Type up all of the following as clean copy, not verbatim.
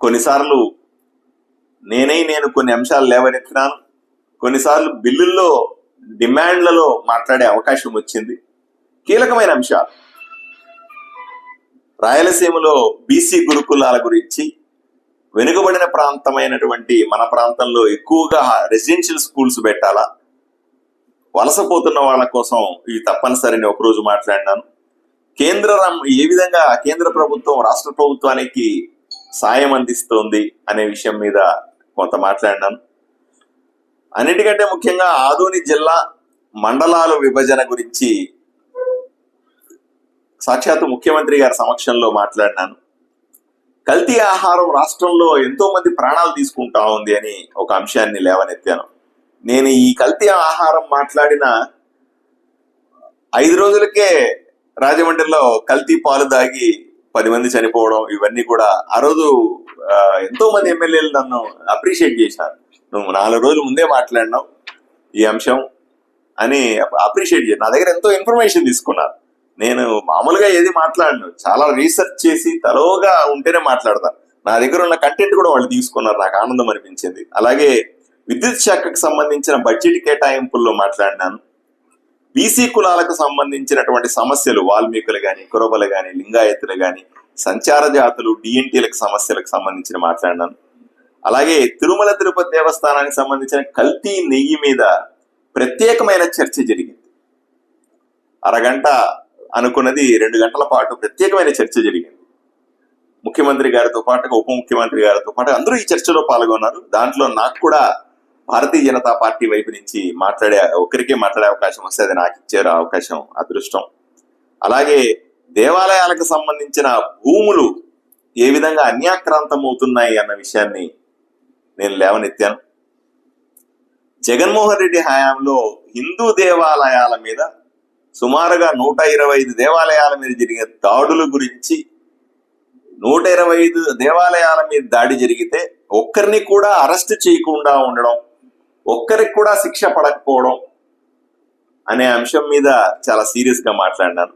కొన్నిసార్లు నేను కొన్ని అంశాలు లేవనెత్తినాను. కొన్నిసార్లు బిల్లుల్లో డిమాండ్లలో మాట్లాడే అవకాశం వచ్చింది. కీలకమైన అంశాలు రాయలసీమలో బీసీ గురుకులాల గురించి, వెనుకబడిన ప్రాంతమైనటువంటి మన ప్రాంతంలో ఎక్కువగా రెసిడెన్షియల్ స్కూల్స్ పెట్టాలా, వలసపోతున్న వాళ్ళ కోసం ఇవి తప్పనిసరిని ఒకరోజు మాట్లాడినాను. ఏ విధంగా కేంద్ర ప్రభుత్వం రాష్ట్ర ప్రభుత్వానికి సాయం అందిస్తోంది అనే విషయం మీద కొంత మాట్లాడినాను. అన్నిటికంటే ముఖ్యంగా ఆదోని జిల్లా మండలాల విభజన గురించి సాక్షాత్తు ముఖ్యమంత్రి గారి సమక్షంలో మాట్లాడినాను. కల్తీ ఆహారం రాష్ట్రంలో ఎంతో మంది ప్రాణాలు తీసుకుంటా ఉంది అని ఒక అంశాన్ని లేవనెత్తాను. నేను ఈ కల్తీ ఆహారం మాట్లాడిన 5 రోజులకే రాజమండ్రిలో కల్తీ పాలు దాగి 10 మంది చనిపోవడం, ఇవన్నీ కూడా ఆ రోజు ఎంతో మంది ఎమ్మెల్యేలు నన్ను అప్రిషియేట్ చేశారు. నువ్వు 4 రోజుల ముందే మాట్లాడినావు ఈ అంశం అని అప్రిషియేట్ చేశాను. నా దగ్గర ఎంతో ఇన్ఫర్మేషన్ తీసుకున్నారు. నేను మామూలుగా ఏది మాట్లాడను, చాలా రీసెర్చ్ చేసి తరోగా ఉంటేనే మాట్లాడతాను. నా దగ్గర ఉన్న కంటెంట్ కూడా వాళ్ళు తీసుకున్నారు, నాకు ఆనందం అనిపించింది. అలాగే విద్యుత్ శాఖకు సంబంధించిన బడ్జెట్ కేటాయింపుల్లో మాట్లాడినాను. బీసీ కులాలకు సంబంధించినటువంటి సమస్యలు, వాల్మీకులు కానీ, కురబలు కానీ, లింగాయతులు కానీ, సంచార జాతులు, డిఎన్టీలకు సమస్యలకు సంబంధించిన మాట్లాడినాను. అలాగే తిరుమల తిరుపతి దేవస్థానానికి సంబంధించిన కల్తీ నెయ్యి మీద ప్రత్యేకమైన చర్చ జరిగింది. అరగంట అనుకున్నది 2 గంటల పాటు ప్రత్యేకమైన చర్చ జరిగింది. ముఖ్యమంత్రి గారితో పాటు, ఉప ముఖ్యమంత్రి గారితో పాటు అందరూ ఈ చర్చలో పాల్గొన్నారు. దాంట్లో నాకు కూడా భారతీయ జనతా పార్టీ వైపు నుంచి ఒక్కరికే మాట్లాడే అవకాశం వస్తే అది నాకు ఇచ్చారు అవకాశం, అదృష్టం. అలాగే దేవాలయాలకు సంబంధించిన భూములు ఏ విధంగా అన్యాక్రాంతం అవుతున్నాయి అన్న విషయాన్ని నేను లేవనెత్తాను. జగన్మోహన్ రెడ్డి హయాంలో హిందూ దేవాలయాల మీద సుమారుగా 125 దేవాలయాల మీద జరిగిన దాడుల గురించి, 125 దేవాలయాల మీద దాడి జరిగితే ఒక్కరిని కూడా అరెస్ట్ చేయకుండా ఉండడం, ఒక్కరికి కూడా శిక్ష పడకపోవడం అనే అంశం మీద చాలా సీరియస్ గా మాట్లాడినాను.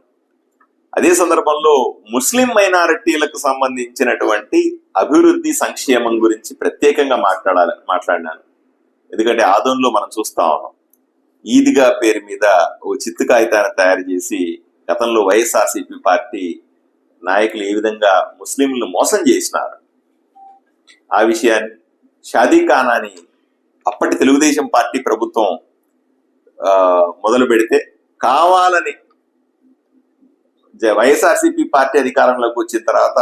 అదే సందర్భంలో ముస్లిం మైనారిటీలకు సంబంధించినటువంటి అభివృద్ధి సంక్షేమం గురించి ప్రత్యేకంగా మాట్లాడినాను. ఎందుకంటే ఆదోన్లో మనం చూస్తా ఉన్నాం, ఈద్గా పేరు మీద ఓ చిత్తు కాగితాన్ని తయారు చేసి గతంలో వైఎస్ఆర్సీపీ పార్టీ నాయకులు ఏ విధంగా ముస్లింలను మోసం చేసినారు ఆ విషయాన్ని, షాదీ ఖానాని అప్పటి తెలుగుదేశం పార్టీ ప్రభుత్వం మొదలు పెడితే కావాలని వైఎస్ఆర్సీపీ పార్టీ అధికారంలోకి వచ్చిన తర్వాత